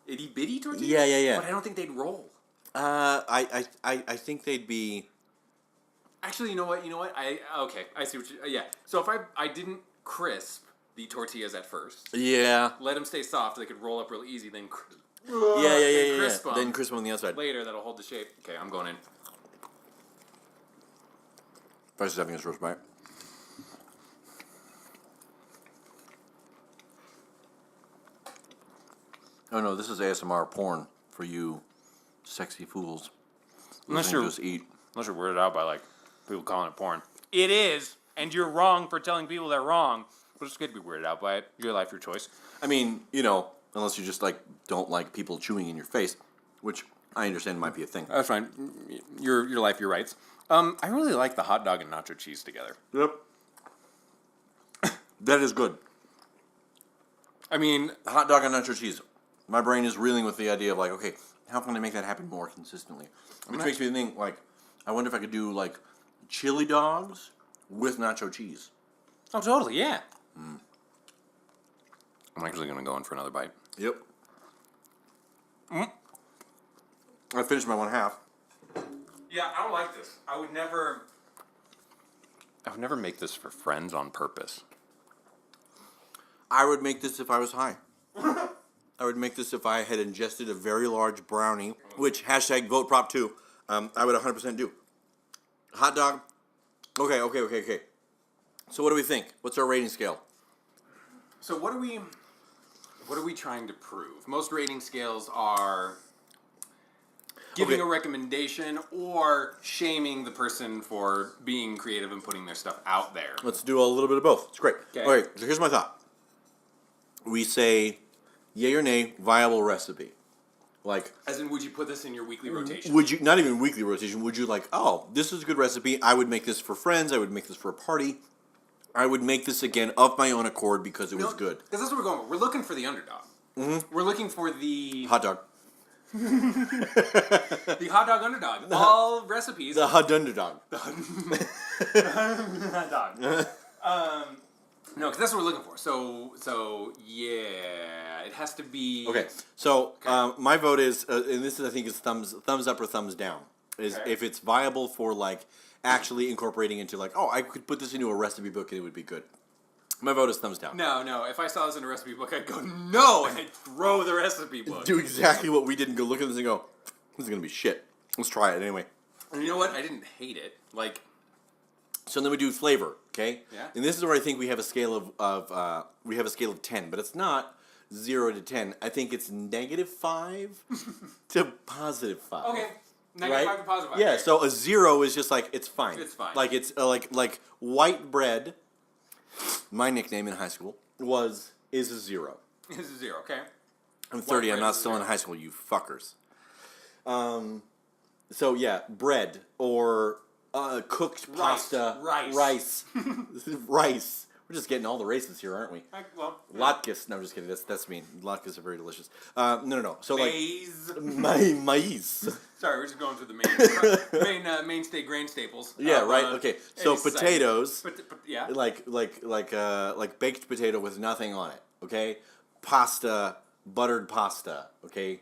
Itty bitty tortillas. Yeah. But I don't think they'd roll. I think they'd be. Actually, you know what? I see what you. Yeah. So if I didn't crisp the tortillas at first. Yeah. Let them stay soft. They could roll up real easy. Then. Yeah. Crisp them. Then crisp them on the outside. Later, that'll hold the shape. Okay, I'm going in. Bryce is having his first bite. Oh no, this is ASMR porn for you sexy fools. Unless you're weirded out by like people calling it porn. It is, and you're wrong for telling people they're wrong. But it's good to be weirded out by it. Your life, your choice. I mean, unless you just like don't like people chewing in your face, which I understand might be a thing. That's fine. Your life, your rights. I really like the hot dog and nacho cheese together. Yep. That is good. I mean, Hot dog and nacho cheese. My brain is reeling with the idea of like, okay, how can I make that happen more consistently? Which makes me think like, I wonder if I could do like chili dogs with nacho cheese. oh, totally, yeah. I'm actually going to go in for another bite. Yep. I finished my one half. Yeah, I don't like this. I would never make this for friends on purpose. I would make this if I was high. I would make this if I had ingested a very large brownie, which hashtag vote prop 2, I would 100% do. Hot dog. Okay. So what do we think? What's our rating scale? So what are we trying to prove? Most rating scales are giving a recommendation or shaming the person for being creative and putting their stuff out there. Let's do a little bit of both. It's great. Okay. All right, so here's my thought. we say, yay or nay, viable recipe. Like, As in, would you put this in your weekly rotation? would you, not even weekly rotation, would you like, oh, this is a good recipe. I would make this for friends. I would make this for a party. I would make this again of my own accord because it was good. Because that's what we're going for. We're looking for the underdog. Mm-hmm. We're looking for the Hot dog. the hot dog underdog. All recipes. The hot underdog. Hot dog. No, because that's what we're looking for. So yeah, it has to be. Okay, so my vote is, and this is I think is thumbs up or thumbs down. Is if it's viable for like actually incorporating into like, oh, I could put this into a recipe book and it would be good. My vote is thumbs down. No. If I saw this in a recipe book, I'd go no, and I'd throw the recipe book. Do exactly what we did and go look at this and go, this is gonna be shit. Let's try it anyway. And you know what? I didn't hate it. Like. So then we do flavor, okay? Yeah. And this is where I think we have a scale of 10, but it's not 0 to 10. I think it's -5 to +5. Okay. -5 right? to +5. Yeah. Okay. So a 0 is just like it's fine. It's fine. Like it's like white bread. My nickname in high school is a 0. This is 0. Okay. I'm 30. I'm bread not is a still in 0. high school. You fuckers. So yeah, bread or cooked pasta, rice. Rice. We're just getting all the races here, aren't we? Latkes. No, I'm just kidding. That's mean. Latkes are very delicious. No. So maize. like maize. Sorry, we're just going through the mainstay grain staples. Yeah. Right. Okay. So any site. potatoes. Yeah. Like baked potato with nothing on it. Okay. Pasta, buttered pasta. Okay.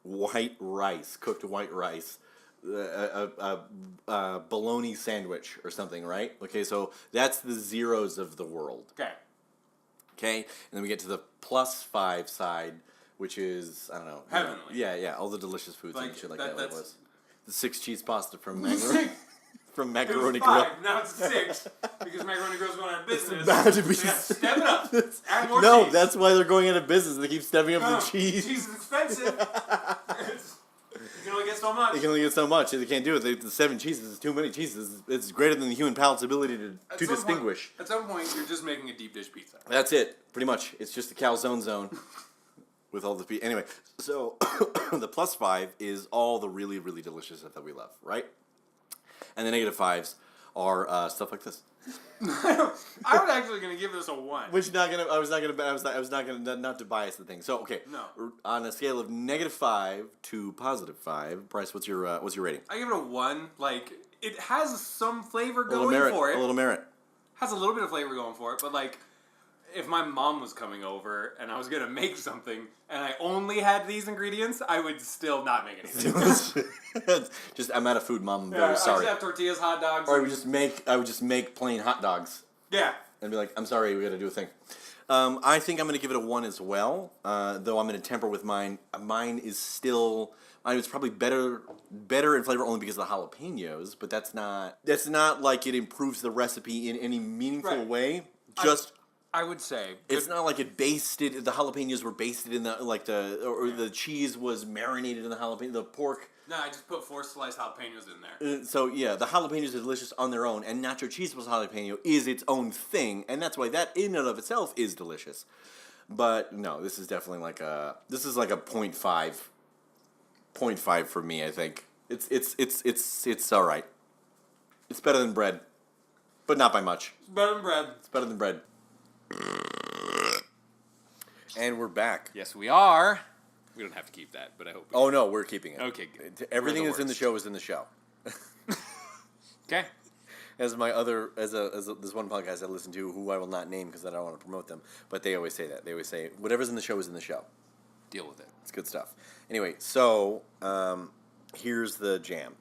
White rice, cooked white rice. A bologna sandwich or something, right? Okay, so that's the zeros of the world. Okay, and then we get to the +5 side, which is I don't know. Heavenly. Yeah, all the delicious foods Like, and shit like that- that. It that's- was the 6 cheese pasta from Macaroni from It was Macaroni Grill. 5, now it's 6, because Macaroni Grill's going out of business. About to be They gotta step it up. Add more No, cheese. that's why they're going out of business. They keep stepping up No, the cheese. Cheese is expensive. You can only get so much. They can only get so much. They can't do it. The 7 cheeses is too many cheeses. It's greater than the human palate's ability to At some distinguish. Point, at some point, you're just making a deep dish pizza. That's it, pretty much. It's just a calzone zone with all the anyway. So the +5 is all the really, really delicious stuff that we love, right? And the -5s are stuff like this. I was actually gonna give this a 1. Which not gonna. I was not gonna not to bias the thing. So okay. No. On a scale of -5 to +5, Bryce, what's your rating? I give it a 1. Like, it has some flavor A little going merit. for it. A little merit. Has a little bit of flavor going for it, but like, if my mom was coming over and I was gonna make something and I only had these ingredients, I would still not make anything. Just I'm out of food, Mom. I'm Yeah, very I sorry. just have tortillas, hot dogs. Or I would just make plain hot dogs. Yeah. And be like, I'm sorry, we got to do a thing. I think I'm going to give it a 1 as well, though I'm going to temper with mine. Mine is probably better in flavor only because of the jalapenos, but that's not like it improves the recipe in any meaningful way. Just I would say it's not like the jalapenos were basted in the cheese was marinated in the jalapeno, the pork. No, I just put 4 sliced jalapenos in there. So yeah, the jalapenos are delicious on their own, and nacho cheese plus jalapeno is its own thing, and that's why that in and of itself is delicious. But no, this is definitely like a 0.5. 0.5 for me, I think. It's all right. It's better than bread, but not by much. It's better than bread. It's better than bread. And we're back. Yes, we are. We don't have to keep that, but I hope. Oh no, we're keeping it. Okay, good. Everything We're the that's in the worst. show is in the show. Okay. As this one podcast I listen to, who I will not name because I don't want to promote them, but they always say that. They always say whatever's in the show is in the show. Deal with it. It's good stuff. Anyway, so here's the jam.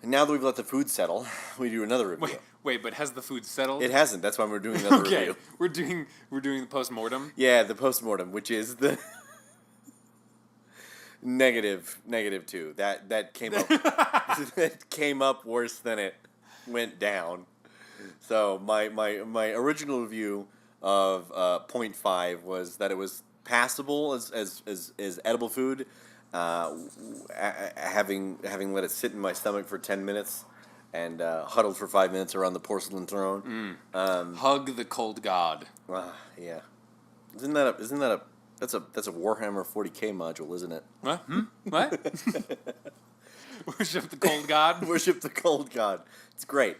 Now that we've let the food settle, we do another review. Wait, but has the food settled? It hasn't. That's why we're doing another Okay, review. we're doing the post-mortem. Yeah, the post-mortem, which is the -2. That came up that came up worse than it went down. So my original review of 0.5 was that it was passable as edible food. Having let it sit in my stomach for 10 minutes and huddled for 5 minutes around the porcelain throne. Hug the cold god. Yeah. Isn't that a that's a Warhammer 40K module, isn't it? What? What? Worship the cold god? Worship the cold god. It's great.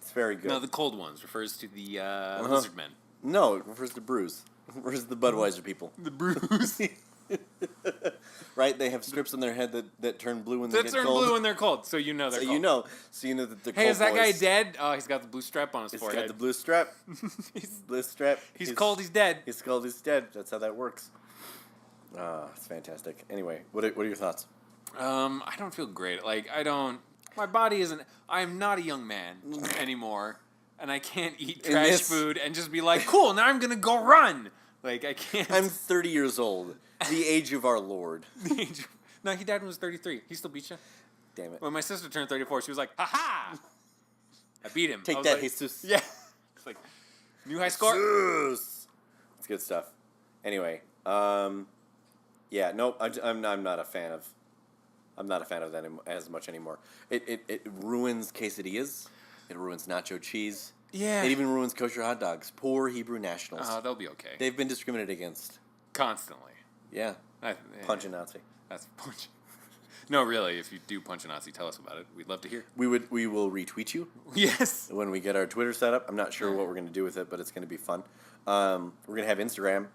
It's very good. No, the cold ones refers to the lizard men. No, it refers to Brews. It refers to the Budweiser people. The brews. Right? They have strips on their head that turn blue when they That get turn cold. blue when they're cold, so you know they're So cold. you know that they're Hey, cold is that guy boys. dead? Oh, he's got the blue strap on his He's forehead. got the blue strap. Blue strap. He's cold, he's dead. He's cold, he's dead. That's how that works. It's fantastic. Anyway, what are your thoughts? I don't feel great. Like, my body isn't, I'm not a young man anymore, and I can't eat trash food and just be like, cool, now I'm gonna go run. Like, I can't. I'm 30 years old. The age of our Lord. No, he died when he was 33. He still beat you? Damn it. When my sister turned 34, she was like, ha-ha! I beat him. Take I was that, like, Jesus. Yeah. It's like, new high score? Jesus. It's good stuff. Anyway, yeah, no, I'm not a fan of. I'm not a fan of that as much anymore. It ruins quesadillas. It ruins nacho cheese. Yeah. It even ruins kosher hot dogs. Poor Hebrew nationals. They'll be okay. They've been discriminated against. Constantly. Yeah. Punch a Nazi. That's punch. No, really, if you do punch a Nazi, tell us about it. We'd love to hear. We will retweet you Yes. when we get our Twitter set up. I'm not sure what we're going to do with it, but it's going to be fun. We're going to have Instagram.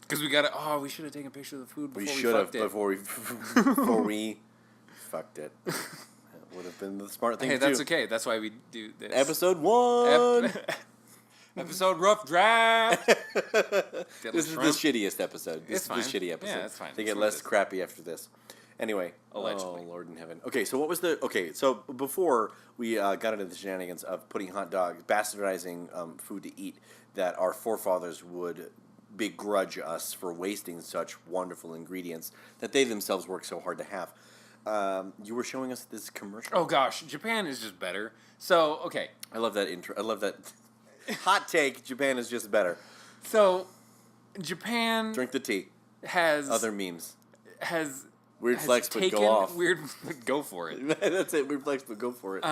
Because we should have taken a picture of the food before We we should have fucked it. before we fucked it. That would have been the smart thing Hey, to do. that's okay. That's why we do this. Episode 1. Episode rough draft. This is the shittiest episode. This It's is fine. the shitty episode. Yeah, that's fine. They That's get what it less is. crappy after this. Anyway. Allegedly. Oh, Lord in heaven. Okay, so what was so before we got into the shenanigans of putting hot dogs, bastardizing food to eat, that our forefathers would begrudge us for wasting such wonderful ingredients that they themselves work so hard to have. You were showing us this commercial. Oh, gosh. Japan is just better. So, okay. I love that intro. I love that. Hot take, Japan is just better. So, Japan Drink the tea. has... Other memes. Has... Weird has flex, but taken go off. Weird... Go for it. That's it. Weird flex, but go for it.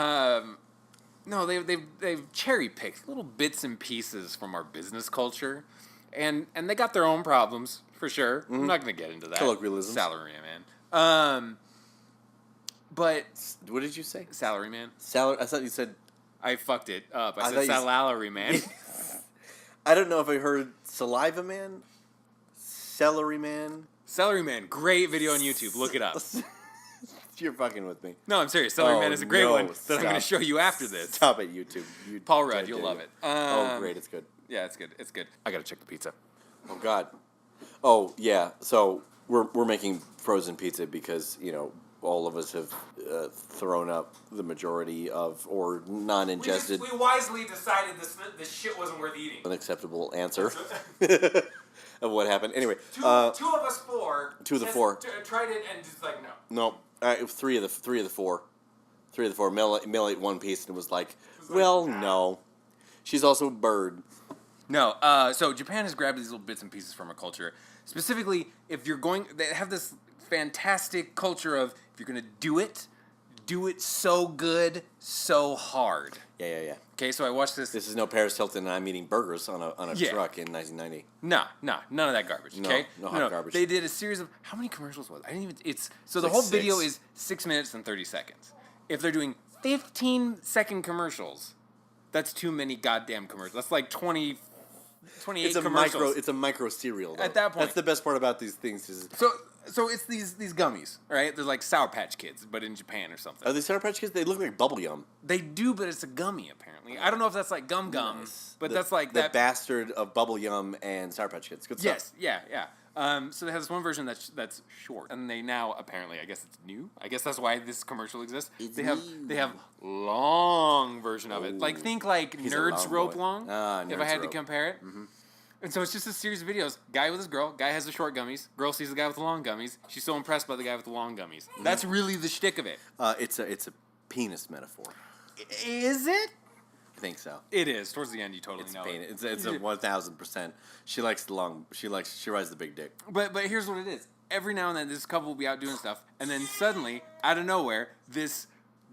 No, they've cherry-picked little bits and pieces from our business culture. And they got their own problems, for sure. I'm not going to get into that. Colloquialisms. Salaryman. But... What did you say? Salaryman. I thought you said... I fucked it up. I thought said you s- salaryman. I don't know if I heard Saliva Man, Celery Man. Salaryman. Great video on YouTube. Look it up. You're fucking with me. No, I'm serious. Salaryman Oh, is a great no, one that I'm going to stop. show you after this. Stop it, YouTube. Paul Rudd, you'll love it. Oh, great. It's good. Yeah, it's good. It's good. I got to check the pizza. Oh, God. Oh, yeah. So we're making frozen pizza because, all of us have thrown up the majority of or non-ingested We wisely decided this shit wasn't worth eating. unacceptable answer of what happened. Anyway, Two of us four. two of the four. Tried it and just like no. no, three of the four. Mel ate one piece and was like, well, no. She's also a bird. No. So Japan has grabbed these little bits and pieces from our culture. Specifically, if you're going, they have this fantastic culture of if you're gonna do it so good, so hard. Yeah. Okay, so I watched this. This is no Paris Hilton and I'm eating burgers on a Yeah. truck in 1990. No, none of that garbage. No, Okay, no hot garbage. They did a series of how many commercials was it? I didn't even. It's so the like whole 6. video is 6 minutes and 30 seconds. If they're doing 15-second commercials, that's too many goddamn commercials. That's like 28 commercials. It's a micro cereal. Though. At that point. that's the best part about these things. Is So it's these gummies, right? They're like Sour Patch Kids, but in Japan or something. are they Sour Patch Kids? They look like bubble yum. They do, but it's a gummy apparently. I don't know if that's like gum, but that's like the that. bastard of bubble yum and Sour Patch Kids. Good stuff. Yes, yeah. So they have this one version that's short, and they now apparently, I guess it's new. I guess that's why this commercial exists. It's they have new. long version of it. Like think like He's a Nerds long Rope boy. Long. Ah, if Nerds I had to Rope. compare it. Mm-hmm. And so it's just a series of videos. Guy with his girl. Guy has the short gummies. Girl sees the guy with the long gummies. She's so impressed by the guy with the long gummies. Mm-hmm. That's really the shtick of it. It's a penis metaphor. Is it? I think so. It is. Towards the end, you totally It's know penis. it. It's a 1000%. She likes the long. She rides the big dick. But here's what it is. Every now and then, this couple will be out doing stuff, and then suddenly, out of nowhere, this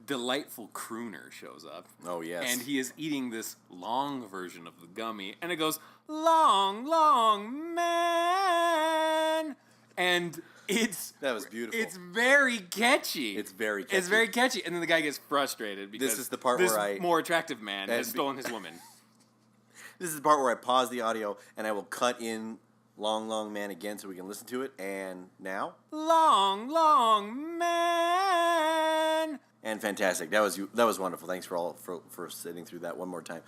delightful crooner shows up. Oh, yes. And he is eating this long version of the gummy, and it goes, long, long man. And that was beautiful. It's very catchy. It's very catchy. It's very catchy. And then the guy gets frustrated because this is the part this where more attractive man has stolen his woman. This is the part where I pause the audio and I will cut in long, long man again so we can listen to it. And now? Long, long man. And fantastic. That was wonderful. Thanks for sitting through that one more time.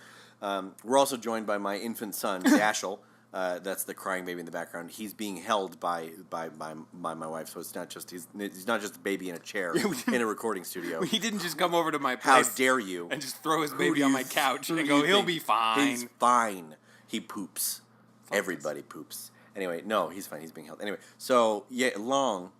We're also joined by my infant son, Dashel. That's the crying baby in the background. He's being held by my wife, so it's not just he's not just a baby in a chair in a recording studio. He didn't just come over to my How place. dare you? And just throw his baby on my couch and who do go, you he'll think? be fine. He's fine. He poops. Everybody poops. Anyway, no, he's fine. He's being held. Anyway, so yeah, long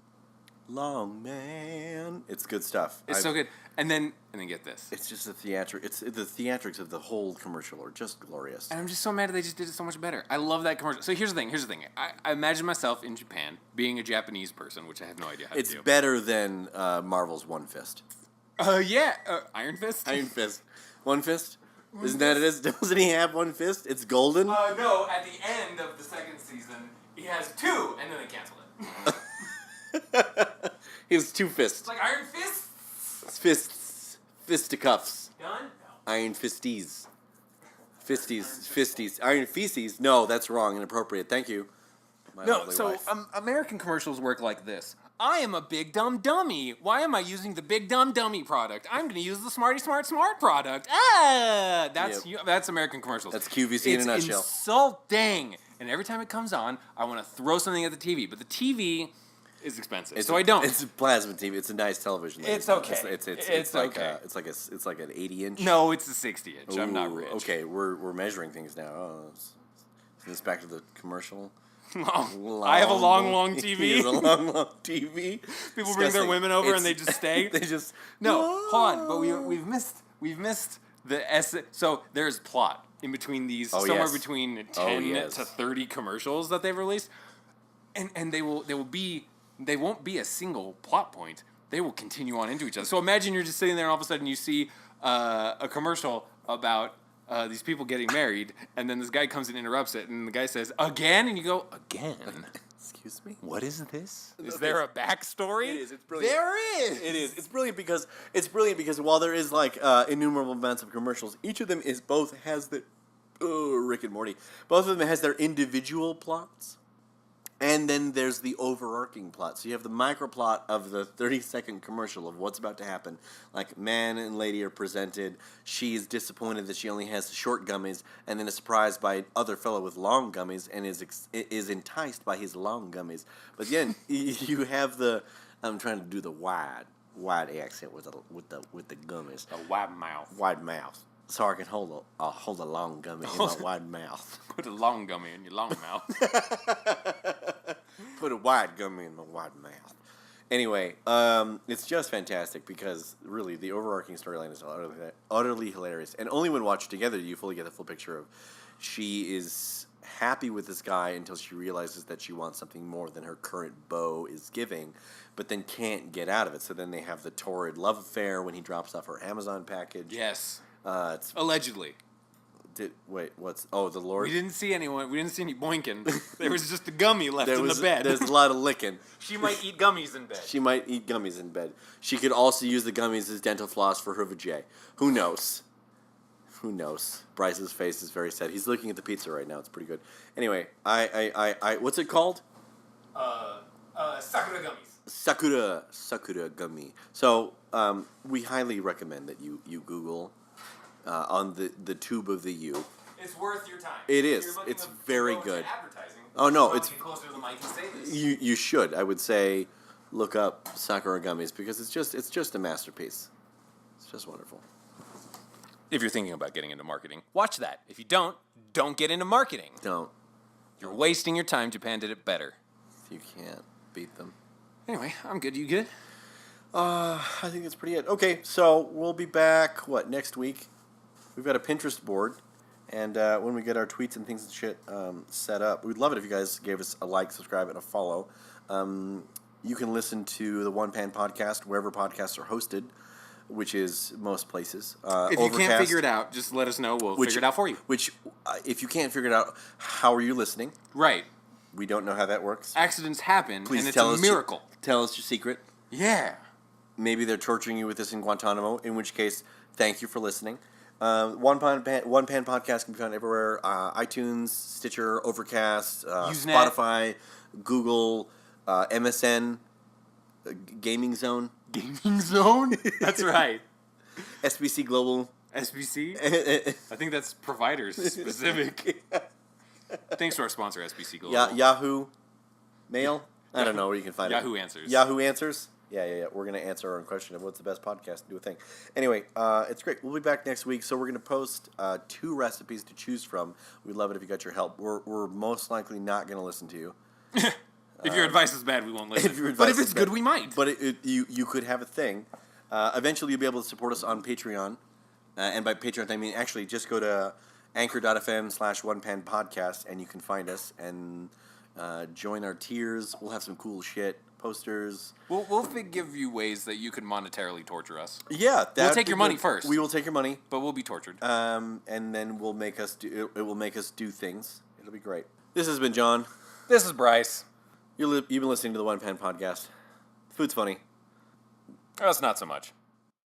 man. It's good stuff. It's so good. And then get this. It's just the theatrics of the whole commercial are just glorious. And I'm just so mad that they just did it so much better. I love that commercial. So here's the thing. I imagine myself in Japan being a Japanese person, which I have no idea how to do. It's better than Marvel's One Fist. Yeah. Iron Fist? Iron Fist. One Fist? Isn't that it is? Doesn't he have one fist? It's golden? No, at the end of the second season, he has two, and then they cancel it. He has two fists. It's like Iron Fist? Fists. Fisticuffs. Done? No. Iron fisties. Fisties. Iron feces? No, that's wrong. Inappropriate. Thank you. My lovely wife. American commercials work like this. I am a big dumb dummy. Why am I using the big dumb dummy product? I'm going to use the smarty smart product. That's American commercials. That's QVC in a nutshell. It's insulting. And every time it comes on, I want to throw something at the TV. But the TV is expensive, so I don't. It's a plasma TV. It's a nice television. It's okay. It's like okay. It's like an 80-inch. No, it's a 60-inch. I'm not rich. Okay, we're measuring things now. Oh, is this back to the commercial? Long. I have a long TV. He has a long TV. People bring their women over and they just stay. They just hold on. But we've missed the essence. So there's plot in between these, somewhere between 10 to 30 commercials that they've released, and they won't be a single plot point. They will continue on into each other. So imagine you're just sitting there and all of a sudden you see a commercial about these people getting married, and then this guy comes and interrupts it, and the guy says, "Again?" And you go, "Again? Excuse me? What is this? Is there a backstory?" It is. It's brilliant. There is. It is. It's brilliant because while there is like innumerable amounts of commercials, each of them has the Rick and Morty. Both of them has their individual plots. And then there's the overarching plot. So you have the micro plot of the 30-second commercial of what's about to happen. Like, man and lady are presented. She's disappointed that she only has short gummies, and then is surprised by other fellow with long gummies, and is enticed by his long gummies. But then you have the. I'm trying to do the wide accent with the gummies. A wide mouth. Wide mouth. So I can hold a long gummy in my wide mouth. Put a long gummy in your long mouth. Put a wide gummy in my wide mouth. Anyway, it's just fantastic because really the overarching storyline is utterly hilarious. And only when watched together do you fully get the full picture of she is happy with this guy until she realizes that she wants something more than her current beau is giving, but then can't get out of it. So then they have the torrid love affair when he drops off her Amazon package. Yes. It's allegedly. The Lord? We didn't see anyone. We didn't see any boinking. There was just a gummy left in the bed. There's a lot of licking. She might eat gummies in bed. She could also use the gummies as dental floss for her vajay. Who knows? Bryce's face is very sad. He's looking at the pizza right now. It's pretty good. Anyway, I what's it called? Sakura gummies. Sakura gummy. So, we highly recommend that you Google on the tube of the U. It's worth your time. It is. It's very good. Oh no, it's closer to the mic and say this. You should. I would say look up Sakura gummies because it's just a masterpiece. It's just wonderful. If you're thinking about getting into marketing, watch that. If you don't get into marketing. Don't. You're wasting your time. Japan did it better. You can't beat them. Anyway, I'm good. You good? I think that's pretty it. Okay, so we'll be back, next week? We've got a Pinterest board, and when we get our tweets and things and shit set up, we'd love it if you guys gave us a like, subscribe, and a follow. You can listen to the One Pan Podcast wherever podcasts are hosted. which is most places. If you can't figure it out, just let us know. We'll figure it out for you. Which, if you can't figure it out, how are you listening? Right. We don't know how that works. Accidents happen, Please and it's tell a us miracle. Tell us your secret. Yeah. Maybe they're torturing you with this in Guantanamo, in which case, thank you for listening. One Pan Podcast can be found everywhere. iTunes, Stitcher, Overcast, Spotify, Google, MSN, Gaming Zone. Gaming Zone? That's right. SBC Global. SBC? I think that's providers specific. Thanks to our sponsor, SBC Global. Yahoo Mail. I don't know where you can find Yahoo Answers. Yahoo Answers. Yeah. We're going to answer our own question of what's the best podcast to do a thing. Anyway, it's great. We'll be back next week. So we're going to post 2 recipes to choose from. We'd love it if you got your help. We're most likely not going to listen to you. If your advice is bad, we won't listen. But if it's good, we might. But you could have a thing. Eventually, you'll be able to support us on Patreon. And by Patreon, I mean actually just go to anchor.fm/onepanpodcast and you can find us and join our tiers. We'll have some cool shit, posters. We'll give you ways that you can monetarily torture us. Yeah, we'll take your money first. We will take your money, but we'll be tortured. And then we'll make us do. It will make us do things. It'll be great. This has been John. This is Bryce. You've been listening to the One Pan Podcast. Food's funny. Us not so much.